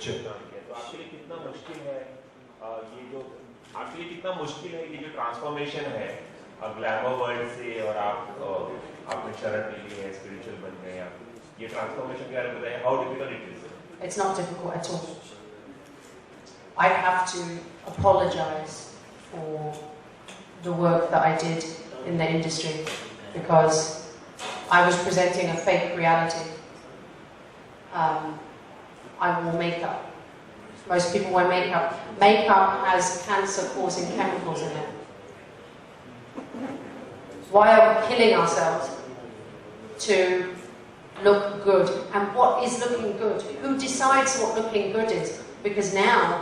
तो आपके लिए कितना मुश्किल है ये जो आपके लिए कितना मुश्किल है ये जो ट्रांसफॉर्मेशन है ग्लैमर वर्ल्ड से और आपने शरण ले ली है, स्पिरिचुअल बन गए आप, ये ट्रांसफॉर्मेशन के बारे में बताइए, how difficult it is? It's not difficult at all. I have to apologize for the work that I did in the industry because I was presenting a fake reality. I wore makeup. Most people wear makeup. Makeup has cancer-causing chemicals in it. Why are we killing ourselves to look good? And what is looking good? Who decides what looking good is? Because now,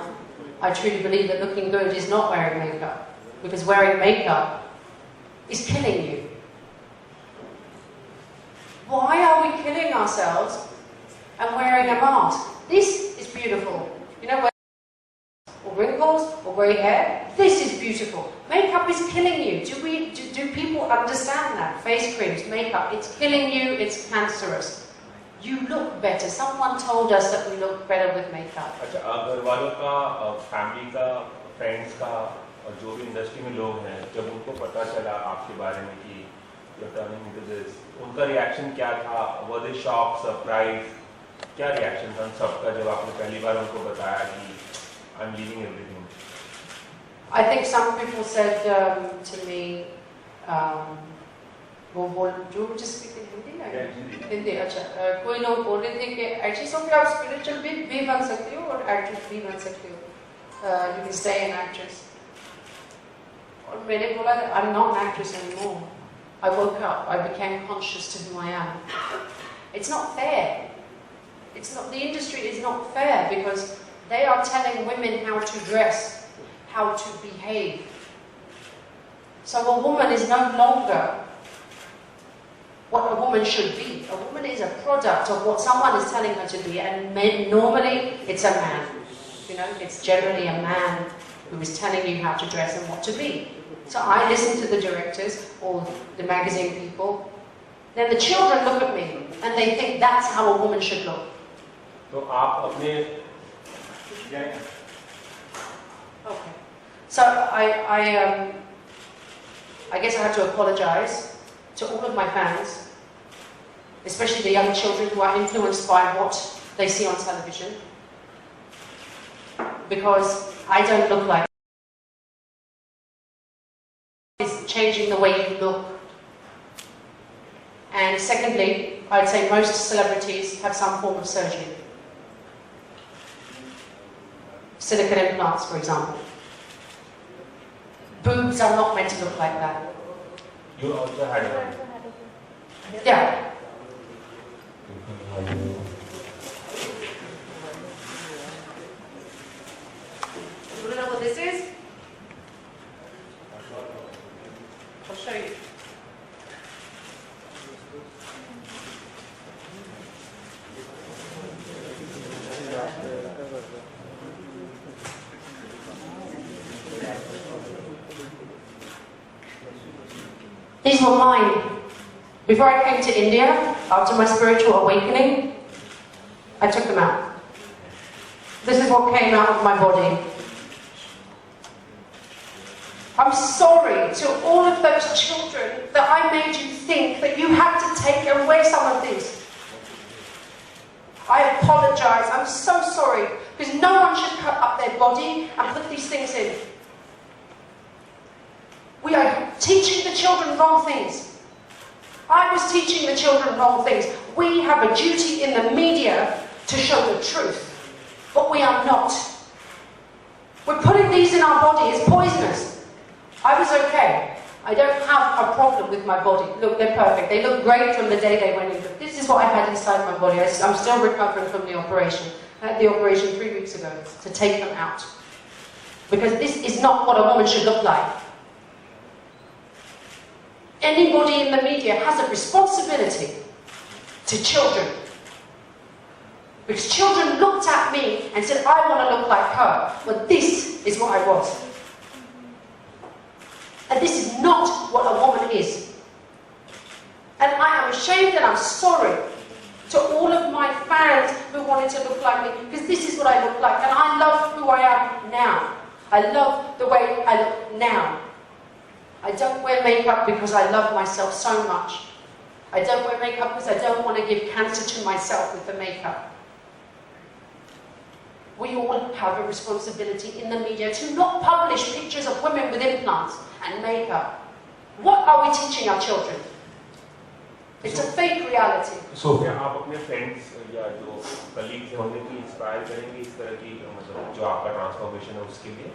I truly believe that looking good is not wearing makeup. Because wearing makeup is killing you. Why are we killing ourselves and wearing a mask? This is beautiful. You know, or wrinkles or grey hair, this is beautiful. Makeup is killing you. Do people understand that? Face creams, makeup, it's killing you, it's cancerous. You look better. Someone told us that we look better with makeup. अच्छा, घर वालों का, family का, friends का और जो भी industry में लोग हैं, जब उनको पता चला आपके बारे में कि you're turning into this, उनका रिएक्शन क्या था? Were they shocked, surprised? क्या रिएक्शन था सबका जब आपने पहली बार उनको बताया कि I'm leaving everything? I think some people said to me, जो just speak in Hindi ना? हिंदी, अच्छा। कोई लोग बोल रहे थे कि एक्ट्रेस हो के आप स्पिरिचुअल भी बन सकती हो और एक्ट्रेस भी बन सकती हो। You can stay an actress. और मैंने बोला I'm not an actress anymore. I woke up. I became conscious to who I am. It's not fair. It's not. The industry is not fair because they are telling women how to dress, how to behave. So a woman is no longer what a woman should be. A woman is a product of what someone is telling her to be, and normally it's a man. You know, it's generally a man who is telling you how to dress and what to be. So I listen to the directors or the magazine people. Then the children look at me and they think that's how a woman should look. तो आप अपने Okay. So I guess I have to apologize to all of my fans, especially the young children who are influenced by what they see on television, because I don't look like it's changing the way you look. And secondly, I'd say most celebrities have some form of surgery. Silicone implants, for example. Boobs are not meant to look like that. You also had one. Yeah. You want to know what this is? I'll show you. These were mine. Before I came to India, after my spiritual awakening, I took them out. This is what came out of my body. I'm sorry to all of those children that I made you think that you had to take away some of these. I apologize. I'm so sorry. Because no one should cut up their body and put these things in. We are teaching the children wrong things. I was teaching the children wrong things. We have a duty in the media to show the truth. But we are not. We're putting these in our body. It's poisonous. I was okay. I don't have a problem with my body. Look, they're perfect. They look great from the day they went in. But this is what I had inside my body. I'm still recovering from the operation. I had the operation 3 weeks ago to take them out. Because this is not what a woman should look like. Anybody in the media has a responsibility to children. Because children looked at me and said, I want to look like her. Well, this is what I was. And this is not what a woman is. And I am ashamed and I'm sorry To all of my fans who wanted to look like me, because this is what I look like, and I love who I am now. I love the way I look now. I don't wear makeup because I love myself so much. I don't wear makeup because I don't want to give cancer to myself with the makeup. We all have a responsibility in the media to not publish pictures of women with implants and makeup. What are we teaching our children? It's a fake reality. So क्या आप अपने friends या जो colleagues हैं उन्हें भी inspire करेंगे इस तरह की मतलब जो आपका transformation है उसके लिए?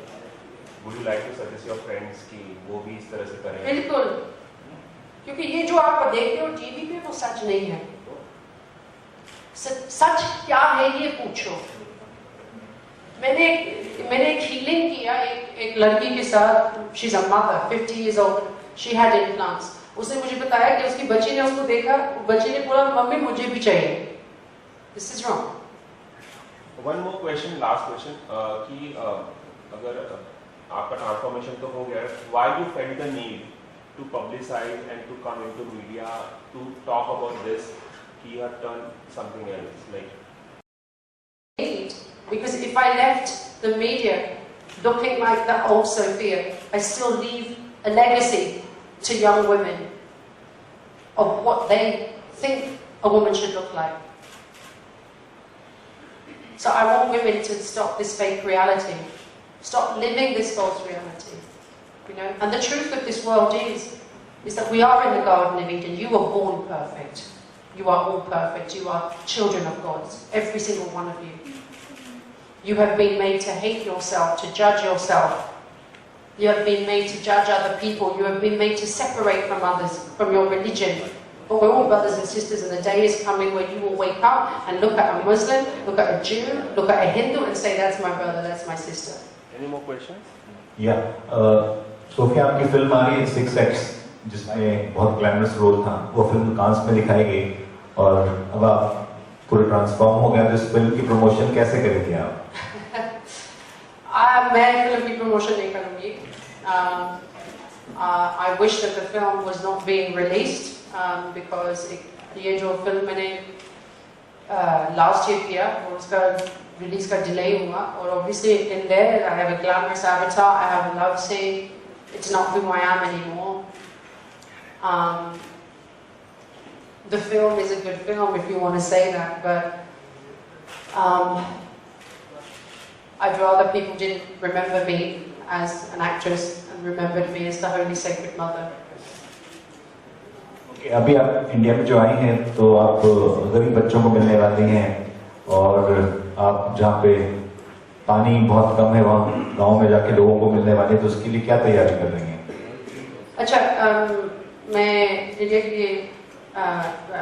Would you like to suggest your friends कि वो भी इस तरह से करें? बिल्कुल, क्योंकि ये जो आप देखते हो टीवी पे वो सच नहीं है. सच क्या है ये पूछो. मैंने एक healing किया एक लड़की के साथ. She's a mother, 50 years old. She had implants. उसने मुझे बताया कि उसकी बच्ची ने उसको देखा, बच्ची ने बोला मम्मी मुझे भी चाहिए. This is wrong. One more question, last question कि अगर आपका ट्रांसफॉर्मेशन तो हो गया, why you felt the need to publicize and to come into media to talk about this कि you have done something else like? Because if I left the media looking like the old Sophia, I still leave a legacy to young women of what they think a woman should look like. So I want women to stop this fake reality, stop living this false reality, you know. And the truth of this world is that we are in the Garden of Eden. You were born perfect. You are all perfect. You are children of God, every single one of you. You have been made to hate yourself, to judge yourself. You have been made to judge other people. You have been made to separate from others, from your religion. But we're all brothers and sisters, and the day is coming where you will wake up and look at a Muslim, look at a Jew, look at a Hindu and say, that's my brother, that's my sister. Any more questions? Yeah. Sophia आपकी film आ रही है 6X, जिसमें बहुत glamorous role था. वो film कांस में दिखाई गई और अब आप पूरे ट्रांसफॉर्म हो गया. तो इस फिल्म की प्रमोशन कैसे करेंगे आप? मैं फिल्म की प्रमोशन नहीं करूँगी. I wish that the film was not being released because ये जो फिल्म मैंने last year किया और उसका release का delay हुआ. और obviously in there I have a glamorous avatar, I have a love scene. It's not who I am anymore. The film is a good film if you want to say that, but I'd rather people didn't remember me as an actress and remembered me as the Holy Sacred Mother. अभी आप India में जो आई हैं तो आप गरीब बच्चों को मिलने वाली हैं और आप जहाँ पे पानी बहुत कम है वहाँ गांव में जाके लोगों को मिलने वाली हैं, तो उसके लिए क्या तैयारी कर रही हैं? अच्छा, मैं इंडिया के लिए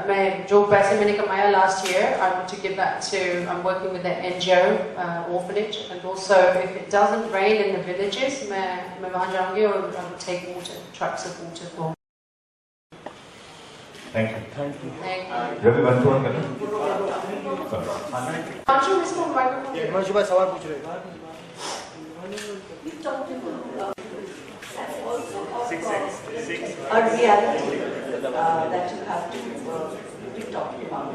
मैं जो पैसे मैंने कमाया last year, I want to give that to, I'm working with the NGO orphanage, and also if it doesn't rain in the villages, मैं वहाँ जाऊँगी और I will take water, trucks of water for. Thank you. Thank you. Ravi बंधुआन करना. आंशु इसको microphone. Himanshu भाई सवाल पूछ रहे हैं. 6X. A reality that you have to be talking about.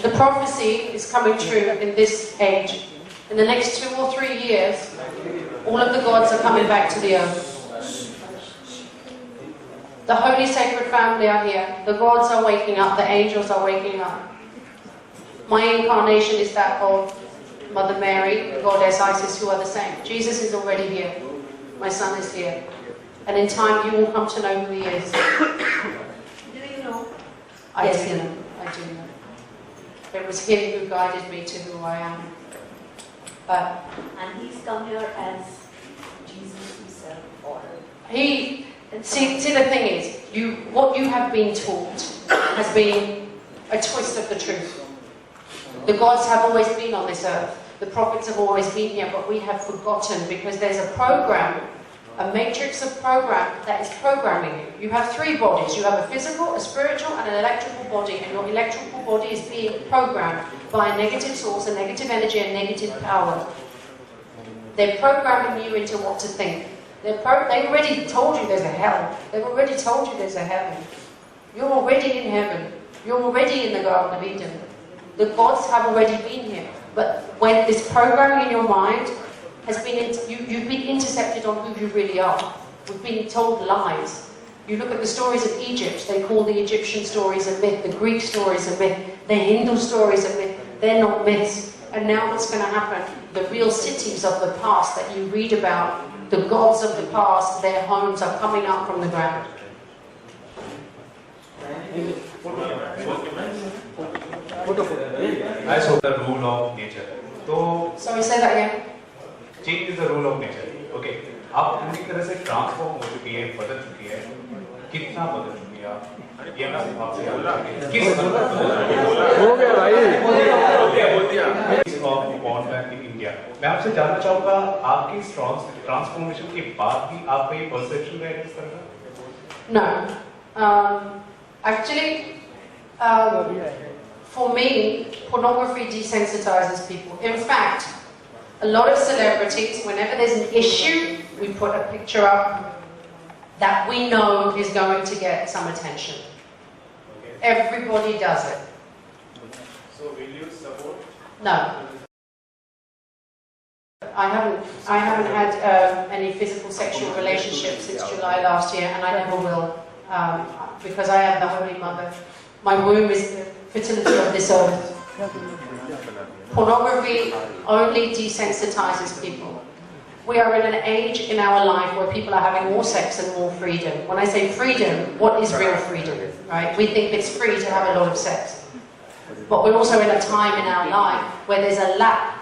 The prophecy is coming true in this age. In the next 2 or 3 years, all of the gods are coming back to the earth. The holy sacred family are here. The gods are waking up. The angels are waking up. My incarnation is that of Mother Mary, the goddess Isis, who are the same. Jesus is already here. My son is here. And in time you will come to know who he is. Do you know? I Yes, do you know. know. I do know. It was him who guided me to who I am. But And he's come here as Jesus himself, or he, see the thing is, what you have been taught has been a twist of the truth. The gods have always been on this earth. The prophets have always been here, but we have forgotten because there's a program, a matrix of program that is programming you. You have 3 bodies. You have a physical, a spiritual, and an electrical body, and your electrical body is being programmed by a negative source, a negative energy, and negative power. They're programming you into what to think. They already told you there's a hell. They've already told you there's a heaven. You're already in heaven. You're already in the Garden of Eden. The gods have already been here. But when this programming in your mind has been, you've been intercepted on who you really are. We've been told lies. You look at the stories of Egypt, they call the Egyptian stories a myth, the Greek stories a myth, the Hindu stories a myth. They're not myths. And now what's going to happen? The real cities of the past that you read about, the gods of the past, their homes are coming up from the ground. I saw the rule of nature. So, Sorry, say that again. change is the rule of nature. Okay. आप पूरी तरह से transform हो चुकी है, बदल चुकी है. कितना बदल चुकी है आप? ये मैं आपसे किस हो गया भाई? बोल दिया. Born back in India. मैं आपसे जानना चाहूँगा आपकी ट्रांसफॉर्मेशन के बाद भी आपका ये परसेप्शन है किस तरह का? No. Actually, for me, pornography desensitizes people. In fact, a lot of celebrities, whenever there's an issue, we put a picture up that we know is going to get some attention. Everybody does it. So will you support? No. I haven't had any physical sexual relationships since July last year, and I never will, because I am the Holy Mother. My womb is the fertility of this earth. Pornography only desensitizes people. We are in an age in our life where people are having more sex and more freedom. When I say freedom, what is real freedom? Right? We think it's free to have a lot of sex. But we're also in a time in our life where there's a lack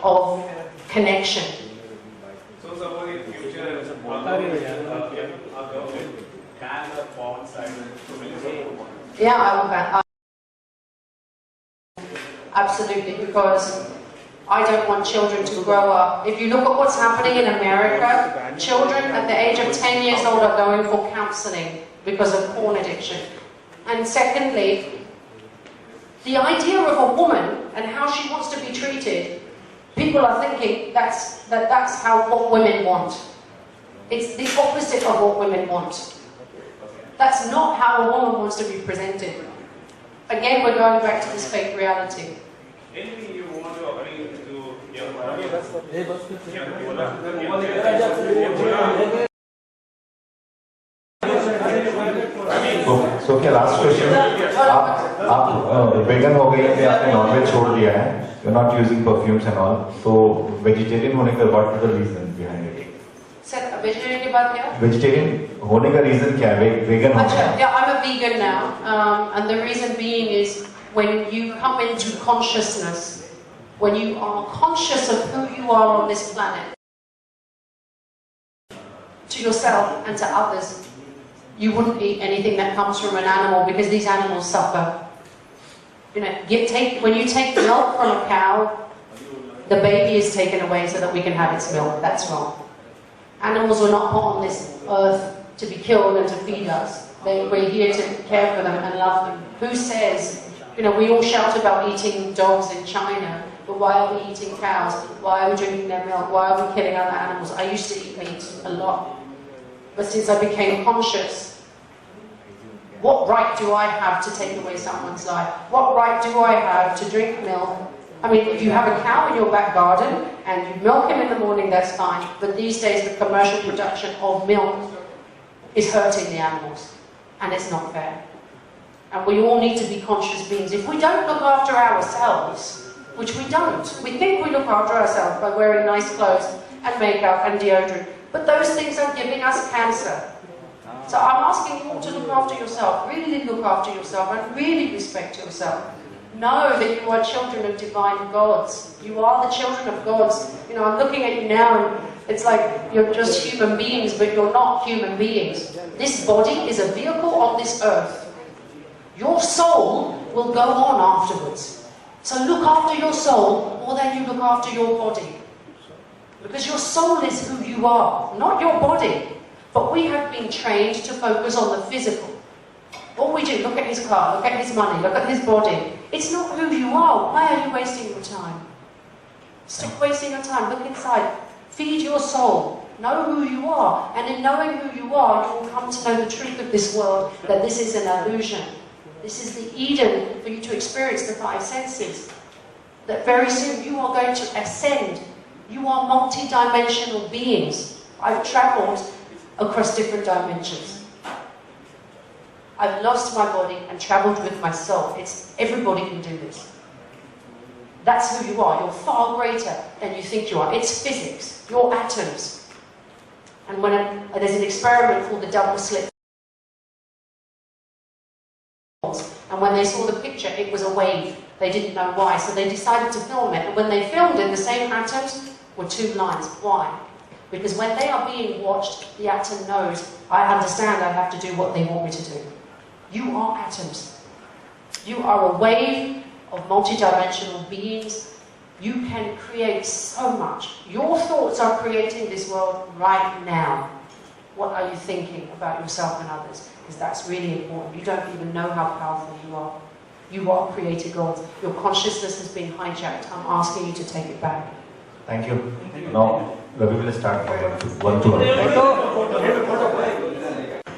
of connection. So suppose in future, a government can the porn site. Yeah, I will ban. Absolutely, because I don't want children to grow up. If you look at what's happening in America, children at the age of 10 years old are going for counseling because of porn addiction. And secondly, the idea of a woman and how she wants to be treated, people are thinking that's what women want. It's the opposite of what women want. That's not how a woman wants to be presented. Again, we're going back to this fake reality. Anything you want to appeal to young So क्या last question? आप vegan हो गए हैं, आपने non-veg छोड़ दिया है. You're not using perfumes and all. So vegetarian होने का what is the reason behind it? Sir, vegetarian की बात क्या? Vegetarian होने का reason क्या है? Vegan होने का? Yeah, I'm a vegan now, and the reason being is when you come into consciousness, when you are conscious of who you are on this planet, to yourself and to others, you wouldn't eat anything that comes from an animal because these animals suffer. You know, when you take milk from a cow, the baby is taken away so that we can have its milk. That's wrong. Animals were not put on this earth to be killed and to feed us. We're here to care for them and love them. Who says, you know, we all shout about eating dogs in China, but why are we eating cows? Why are we drinking their milk? Why are we killing other animals? I used to eat meat a lot. But since I became conscious, what right do I have to take away someone's life? What right do I have to drink milk? I mean, if you have a cow in your back garden and you milk him in the morning, that's fine. But these days, the commercial production of milk is hurting the animals. And it's not fair. And we all need to be conscious beings. If we don't look after ourselves, which we don't, we think we look after ourselves by wearing nice clothes and makeup and deodorant, but those things are giving us cancer. So I'm asking you all to look after yourself, really look after yourself and really respect yourself. Know that you are children of divine gods. You are the children of gods. You know, I'm looking at you now and it's like you're just human beings, but you're not human beings. This body is a vehicle on this earth. Your soul will go on afterwards. So look after your soul more than you look after your body. Because your soul is who you are, not your body. But we have been trained to focus on the physical. All we do, look at his car, look at his money, look at his body. It's not who you are. Why are you wasting your time? Stop wasting your time. Look inside. Feed your soul. Know who you are. And in knowing who you are, you will come to know the truth of this world, that this is an illusion. This is the Eden for you to experience the 5 senses. That very soon you are going to ascend. You are multi-dimensional beings. I've travelled across different dimensions. I've lost my body and travelled with my soul. Everybody can do this. That's who you are. You're far greater than you think you are. It's physics. You're atoms. And there's an experiment called the double slit. And when they saw the picture, it was a wave. They didn't know why, so they decided to film it. And when they filmed it, the same atoms were 2 lines. Why? Because when they are being watched, the atom knows, I understand I have to do what they want me to do. You are atoms. You are a wave of multidimensional beings. You can create so much. Your thoughts are creating this world right now. What are you thinking about yourself and others? Because that's really important. You don't even know how powerful you are. You are creator gods. Your consciousness has been hijacked. I'm asking you to take it back. Thank you. Now, Ravi will start from 1 to 1.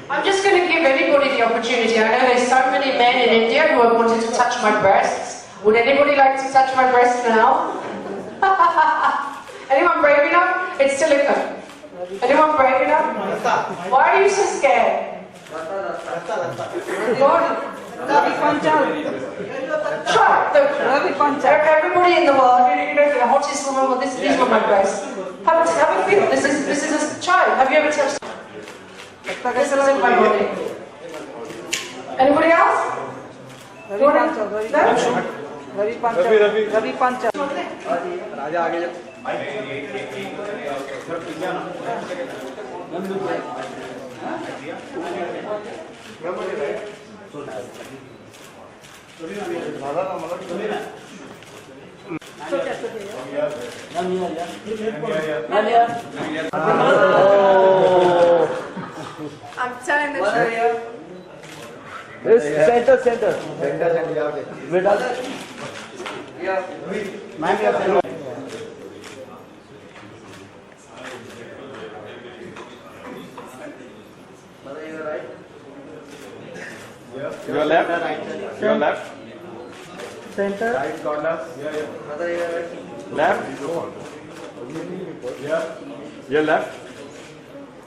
I'm just going to give everybody the opportunity. I know there's so many men in India who have wanted to touch my breasts. Would anybody like to touch my breasts now? Anyone brave enough? It's silicone. Anyone brave enough? Why are you so scared? Ravi Panchal. Try. Everybody in the world, the hottest woman, these were my breasts. Have a feel. This is a child. Have you ever touched? This isn't my body. Anybody else? Ravi Panchal. Ravi Panchal. Ravi Panchal. राजा आगे जा I'm telling the truth. Center. Your left. Your left. Center. Right corner. Left. Your left.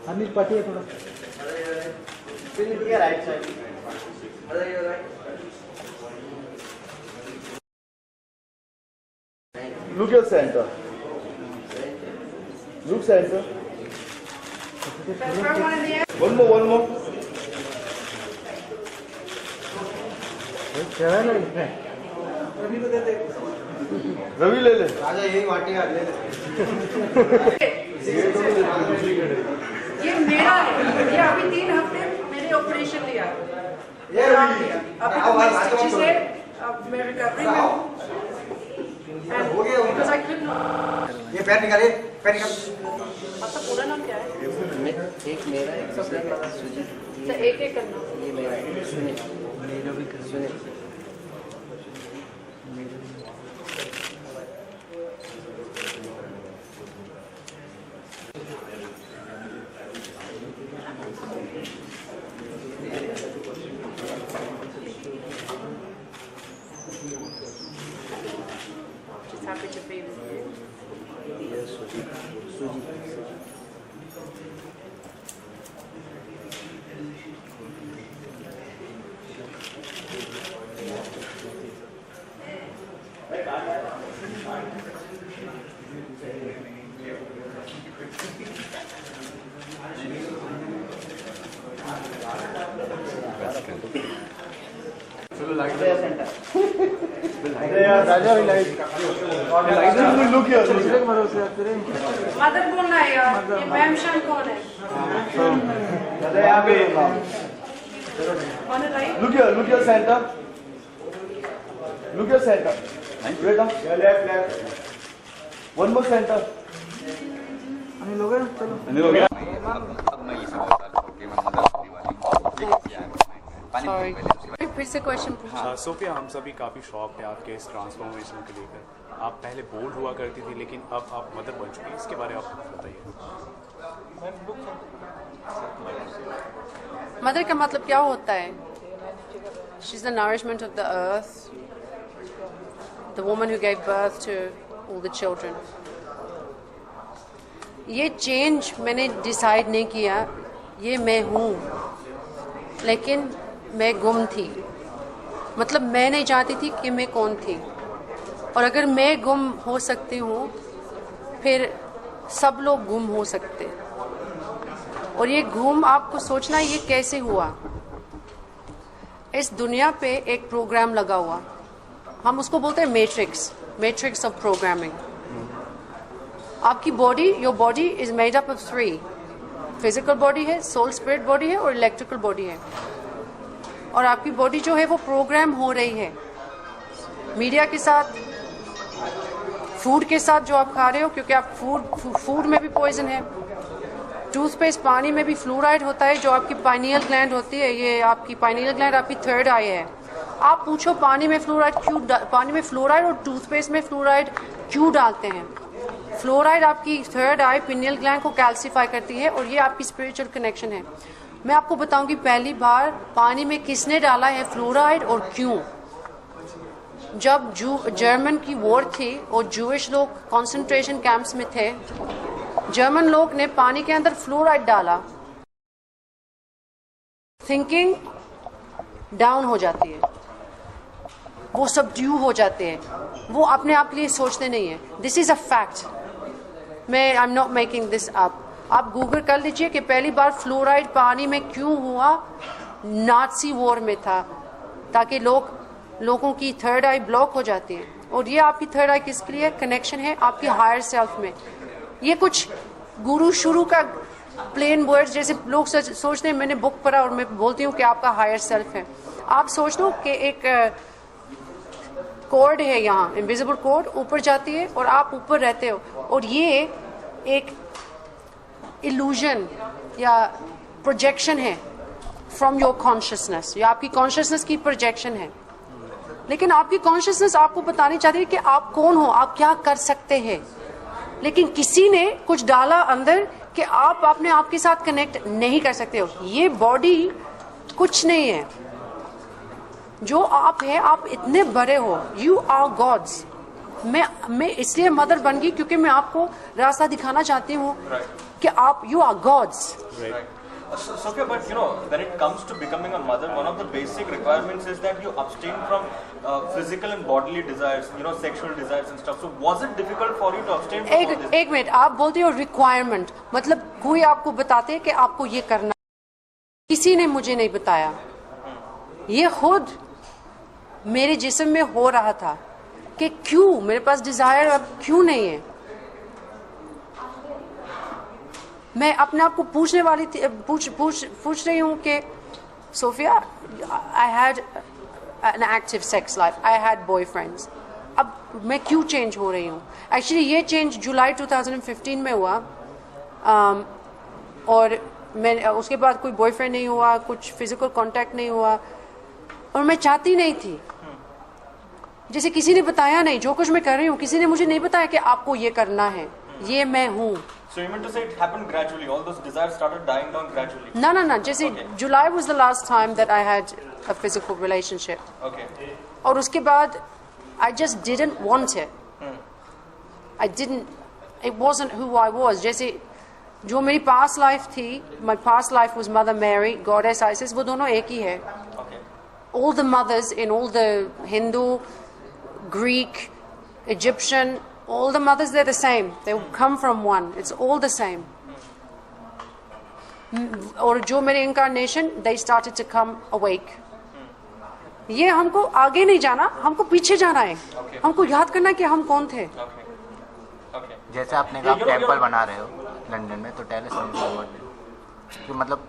Anil पटिए थोड़ा right side. Look your center. Look center. One more. Ravi ले ले राजा यही वाटिया ले ले ये मेरा है। ये अभी 3 हफ्ते मैंने ऑपरेशन लिया। ये अभी से मैं रिकवरी में हूँ। हो गया Because I couldn't. ये पैर निकालिए आपका पूरा नाम क्या है? एक मेरा एक सुजीत अच्छा एक करना। ये मेरा है Sunil Sunil Just happy to be with you. ये सुजीत राजा look here. मदर बोलना है यार। ये मैमशन कौन है? On the right. Look your center. Look your center. Wait up. Your left. One more center. Anil हो गया चलो अनिल हो गया Sorry. फिर से क्वेश्चन पूछो। सोफिया, हम सभी काफ़ी शौक है आपके इस ट्रांसफॉर्मेशन को लेकर। आप पहले बोल्ड हुआ करती थी, लेकिन अब आप मदर बन चुकी हैं। इसके बारे में आप बताइए। मदर का मतलब क्या होता है? She's the nourishment of the earth, the woman who gave birth to all the children. ये चेंज मैंने डिसाइड नहीं किया, ये मैं हूँ, लेकिन मैं गुम थी. मतलब मैं नहीं जानती थी कि मैं कौन थी. और अगर मैं गुम हो सकती हूँ, फिर सब लोग गुम हो सकते. और ये गुम, आपको सोचना ये कैसे हुआ. इस दुनिया पे एक प्रोग्राम लगा हुआ, हम उसको बोलते हैं मैट्रिक्स ऑफ प्रोग्रामिंग. आपकी body, your body is made up of 3. Physical body है, सोल स्पिरिट बॉडी है और इलेक्ट्रिकल बॉडी है. और आपकी बॉडी जो है वो प्रोग्राम हो रही है मीडिया के साथ, फूड के साथ जो आप खा रहे हो, क्योंकि आप फूड में भी पॉइजन है. टूथपेस्ट, पानी में भी फ्लोराइड होता है, जो आपकी पाइनियल ग्लैंड होती है. ये आपकी पाइनियल ग्लैंड आपकी थर्ड आई है. आप पूछो पानी में फ्लोराइड और टूथपेस्ट में फ्लोराइड क्यों डालते हैं. फ्लोराइड आपकी थर्ड आई पिनियल ग्लैंड को कैल्सिफाई करती है और ये आपकी स्पिरिचुअल कनेक्शन है. मैं आपको बताऊंगी पहली बार पानी में किसने डाला है फ्लोराइड और क्यों. जब जर्मन की वॉर थी और जूइश लोग कॉन्सेंट्रेशन कैंप्स में थे, जर्मन लोग ने पानी के अंदर फ्लोराइड डाला. थिंकिंग डाउन हो जाती है, वो सबड्यू हो जाते हैं, वो अपने आप के लिए सोचते नहीं है. This is a fact. मैं I am not making this up. आप गूगल कर लीजिए कि पहली बार फ्लोराइड पानी में क्यों हुआ. नाजी वॉर में था, ताकि लोगों की थर्ड आई ब्लॉक हो जाती है. और ये आपकी थर्ड आई किसके लिए कनेक्शन है, आपकी हायर सेल्फ में. ये कुछ गुरु शुरू का प्लेन वर्ड्स जैसे लोग सोचते हैं. मैंने बुक पढ़ा और मैं बोलती हूँ कि आपका हायर सेल्फ है. आप सोच लो कि एक कॉर्ड है, यहाँ इनविजिबल कॉर्ड ऊपर जाती है और आप ऊपर रहते हो, और ये एक इल्यूजन या प्रोजेक्शन है फ्रॉम योर कॉन्शियसनेस. या आपकी कॉन्शियसनेस की प्रोजेक्शन है. लेकिन आपकी कॉन्शियसनेस आपको बतानी चाहती है कि आप कौन हो, आप क्या कर सकते हैं. लेकिन किसी ने कुछ डाला अंदर कि आप अपने आप के साथ कनेक्ट नहीं कर सकते हो. ये बॉडी कुछ नहीं है. जो आप है, आप इतने बड़े हो. You are gods. मैं इसलिए मदर बन गई क्योंकि मैं आपको रास्ता दिखाना चाहती हूँ कि आप you are gods. Sophia, but you know, when it comes to becoming a mother, one of the basic requirements is that you abstain from physical and bodily desires, you know, sexual desires and stuff. So was it difficult for you to abstain from all this? एक minute, आप बोलते हो requirement, मतलब कोई आपको बताते हैं कि आपको ये करना. किसी ने मुझे नहीं बताया. ये खुद मेरे जिस्म में हो रहा था कि क्यों मेरे पास डिजायर अब क्यों नहीं है. मैं अपने आप को पूछने वाली थी, पूछ रही हूँ कि Sophia, I had an active sex life, I had boyfriends. अब मैं क्यों चेंज हो रही हूँ. एक्चुअली ये चेंज जुलाई 2015 में हुआ. और मैं उसके बाद कोई बॉयफ्रेंड नहीं हुआ, कुछ फिजिकल कांटेक्ट नहीं हुआ, और मैं चाहती नहीं थी. जैसे किसी ने बताया नहीं, जो कुछ मैं कर रही हूँ किसी ने मुझे नहीं बताया कि आपको ये करना है. ये मैं हूँ. So you mean to say it happened gradually? All those desires started dying down gradually? No. जैसे July was the last time that I had a physical relationship. Okay. और उसके बाद I just didn't want it. I didn't. It wasn't who I was. जैसे जो मेरी past life थी, my past life was Mother Mary, Goddess Isis, वो दोनों एक ही है. Okay. All the mothers in all the Hindu, Greek, Egyptian, all the mothers, they're the same. They come from one. It's all the same. और जो मेरे incarnation, they started to come awake. ये हमको आगे नहीं जाना, हमको पीछे जाना है. हमको याद करना है कि हम कौन थे. जैसे आपने कहा टेम्पल बना रहे हो लंदन में, तो टेल अस कि मतलब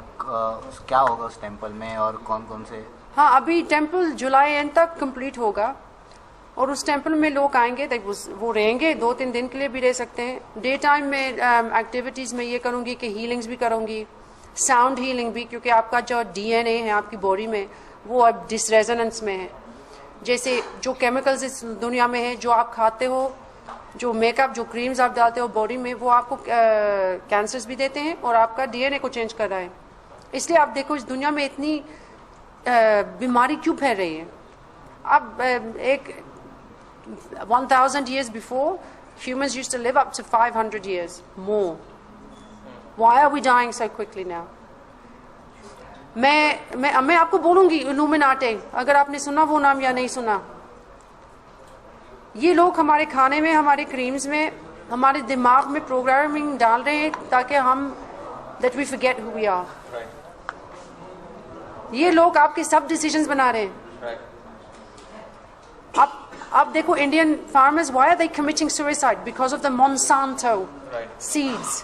क्या होगा उस टेम्पल में और कौन कौन से. हाँ, अभी टेम्पल जुलाई एंड तक कंप्लीट होगा और उस टेम्पल में लोग आएंगे, वो रहेंगे 2-3 दिन के लिए भी रह सकते हैं. डे टाइम में एक्टिविटीज़ में ये करूँगी कि हीलिंग्स भी करूँगी, साउंड हीलिंग भी, क्योंकि आपका जो DNA है आपकी बॉडी में वो अब डिसरेजोनेंस में है. जैसे जो केमिकल्स इस दुनिया में है, जो आप खाते हो, जो मेकअप, जो क्रीम्स आप डालते हो बॉडी में, वो आपको कैंसर्स भी देते हैं और आपका DNA को चेंज कर रहा है. इसलिए आप देखो इस दुनिया में इतनी बीमारी क्यों फैल रही है? अब एक 1000 years before, humans used to live up to 500 years more. Why are we dying so quickly now? मैं आपको बोलूंगी इल्यूमिनाटी, अगर आपने सुना वो नाम या नहीं सुना। ये लोग हमारे खाने में, हमारे क्रीम्स में, हमारे दिमाग में प्रोग्रामिंग डाल रहे हैं ताकि हम that we forget who we are. ये लोग आपके सब डिसीजंस बना रहे हैं। आप देखो Indian farmers, why are they committing suicide? Because of the Monsanto seeds.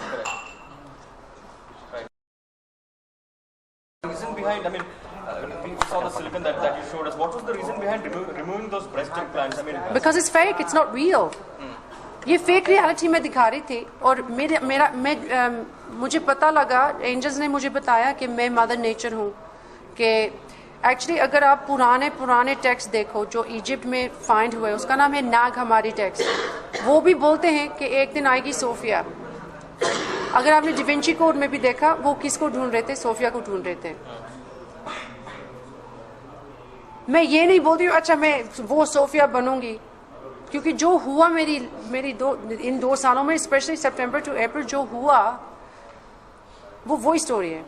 Reason behind, I mean, we saw the silicon that you showed us. What was the reason behind removing those breast implants? I mean, because it's fake, it's not real. ये fake reality में दिखा रही थी और मुझे पता लगा, angels ने मुझे बताया कि मैं मदर नेचर हूँ, कि एक्चुअली अगर आप पुराने टेक्स्ट देखो जो इजिप्ट में फाइंड हुए, उसका नाम है नाग हमारी टेक्स्ट, वो भी बोलते हैं कि एक दिन आएगी सोफिया। अगर आपने डिविंची कोड में भी देखा, वो किसको ढूंढ रहे थे? सोफिया को ढूंढ रहे थे। मैं ये नहीं बोलती हूँ अच्छा मैं वो सोफिया बनूंगी, क्योंकि जो हुआ मेरी इन 2 सालों में, स्पेशली सितंबर टू अप्रैल जो हुआ, वो वही स्टोरी है।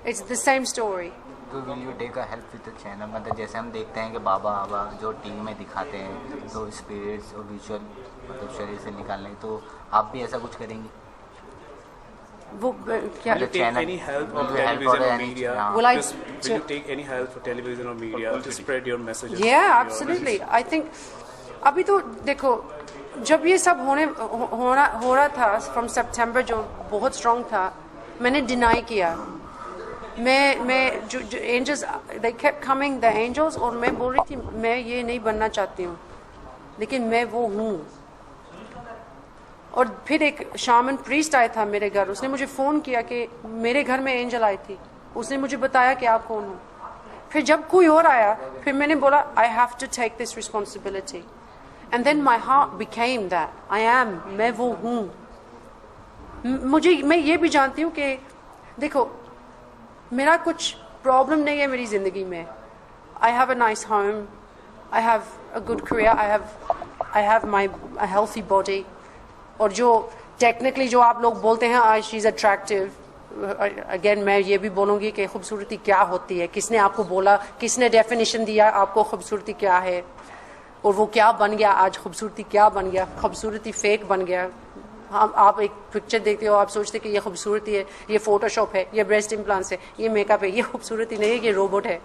It's the same story. तो will you take a help with the channel? मतलब जैसे हम देखते हैं कि बाबा जो टीवी में दिखाते हैं, तो स्पिरिट्स और विजुअल मतलब शरीर से निकालने, तो आप भी ऐसा कुछ करेंगी? वो क्या Will you take any help from television or media? Will you take any help from television or media to spread your messages? Yeah, absolutely. I think अभी तो देखो, जब ये सब हो रहा था from September, जो बहुत स्ट्रॉन्ग था, मैंने डिनाई किया। मैं जो angels, they kept coming, the angels, और मैं बोल रही थी मैं ये नहीं बनना चाहती हूँ, लेकिन मैं वो हूँ। और फिर एक शामन प्रीस्ट आया था मेरे घर, उसने मुझे फ़ोन किया कि मेरे घर में एंजल आई थी, उसने मुझे बताया कि आप कौन हो। फिर जब कोई और आया, फिर मैंने बोला I have to take this responsibility, and then my heart became that I am, मैं वो हूँ। मैं ये भी जानती हूँ कि देखो मेरा कुछ प्रॉब्लम नहीं है मेरी ज़िंदगी में। I have a nice home, I have a good career, I have my healthy body, और जो टेक्निकली जो आप लोग बोलते हैं शी इज़ अट्रैक्टिव, अगेन मैं ये भी बोलूँगी कि खूबसूरती क्या होती है, किसने आपको बोला, किसने डेफिनेशन दिया आपको खूबसूरती क्या है, और वो क्या बन गया आज, खूबसूरती क्या बन गया? खूबसूरती फेक बन गया। हम आप एक पिक्चर देखते हो, आप सोचते कि ये खूबसूरती है, ये फोटोशॉप है, ये ब्रेस्ट इम्प्लांट्स है, ये मेकअप है, ये खूबसूरती नहीं है, ये रोबोट है।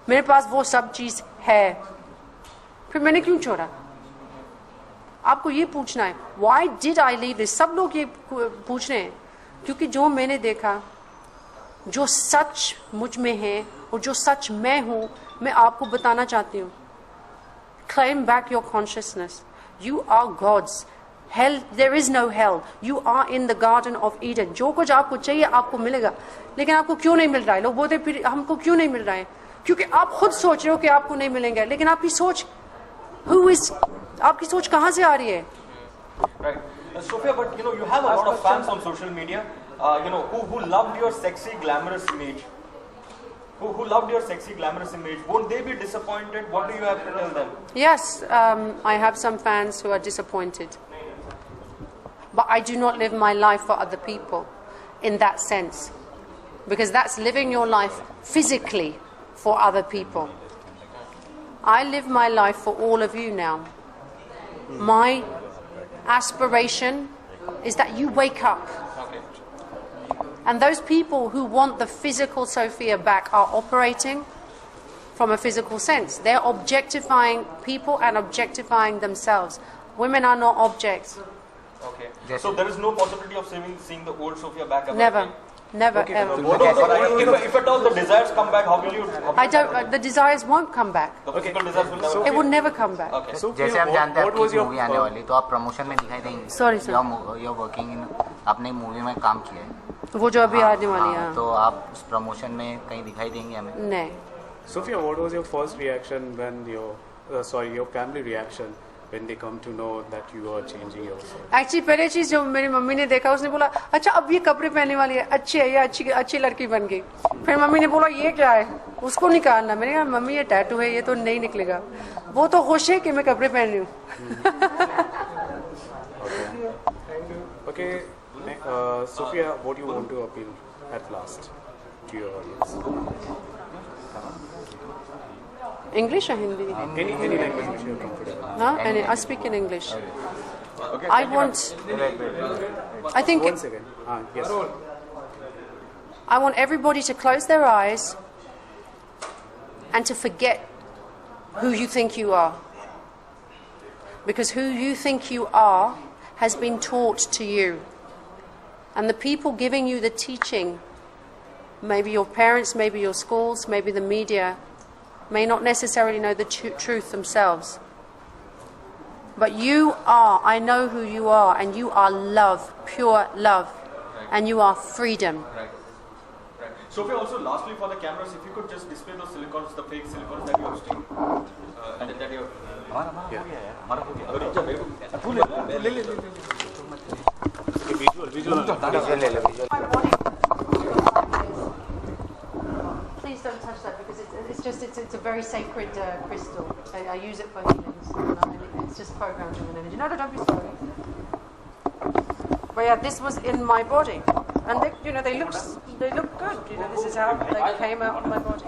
मेरे पास वो सब चीज़ है, फिर मैंने क्यों छोड़ा? आपको ये पूछना है why did I leave this. सब लोग ये पूछ रहे हैं, क्योंकि जो मैंने देखा, जो सच मुझ में है और जो सच मैं हूं, मैं आपको बताना चाहती हूँ। Claim back your consciousness, you are gods. Hell, there is no hell, you are in the garden of Eden. जो कुछ आपको चाहिए आपको मिलेगा, लेकिन आपको क्यों नहीं मिल रहा है? लोग बोलते फिर हमको क्यों नहीं मिल रहा है, क्योंकि आप खुद सोच रहे हो कि आपको नहीं मिलेंगे, लेकिन आपकी सोच आपकी सोच कहाँ से आ रही है? Right. Sophia, but you have a lot of fans on social media, who loved your sexy, glamorous image. Who loved your sexy, glamorous image. Won't they be disappointed? What do you have to tell them? Yes, I have some fans who are disappointed. But I do not live my life for other people in that sense. Because that's living your life physically for other people. I live my life for all of you now. My aspiration is that you wake up. And those people who want the physical Sophia back are operating from a physical sense. They're objectifying people and objectifying themselves. Women are not objects. Okay. So there is no possibility of seeing the old Sophia back ever? Never. Never, okay, ever. If at all the desires come back, how will you? I don't. The desires won't come back. The physical desires will never. It will never come back. Okay. So जैसे हम जानते हैं आपकी movie आने वाली, तो आप promotion में दिखाई देंगे? Sorry, sir. You're working in, आपने मूवी में काम किया है, वो जो अभी आने वाली है, तो आप उस प्रमोशन में कहीं दिखाई देंगे हमें? नहीं. Sophia, what was your first reaction when your family reaction when they come to know that you are changing yourself? Actually पहले चीज जो मेरी मम्मी ने देखा उसने बोला अच्छा अब ये कपड़े पहनने वाली है, अच्छी है, ये अच्छी लड़की बन गई। फिर मम्मी ने बोला ये क्या है, उसको निकालना। मैंने कहा मम्मी ये टैटू है, ये तो नहीं निकलेगा। वो तो खुश है कि मैं कपड़े पहन रही हूँ। Okay, Sophia, what do you want to appeal at last to your audience? English or Hindi? Any language which you are comfortable. No, and I speak in English. Okay, I want. I think. One second. Yes. I want everybody to close their eyes and to forget who you think you are. Because who you think you are has been taught to you. And the people giving you the teaching, maybe your parents, maybe your schools, maybe the media, may not necessarily know the truth themselves. But you are, I know who you are, and you are love, pure love, and you are freedom. Right. Sophia, also lastly for the cameras, if you could just display those silicons, the fake silicons that you have seen, that you Please don't touch that because it's a very sacred crystal. I use it for healings. It's just programmed with an energy. No, don't be sorry. But yeah, this was in my body, and they look good. This is how they came out of my body.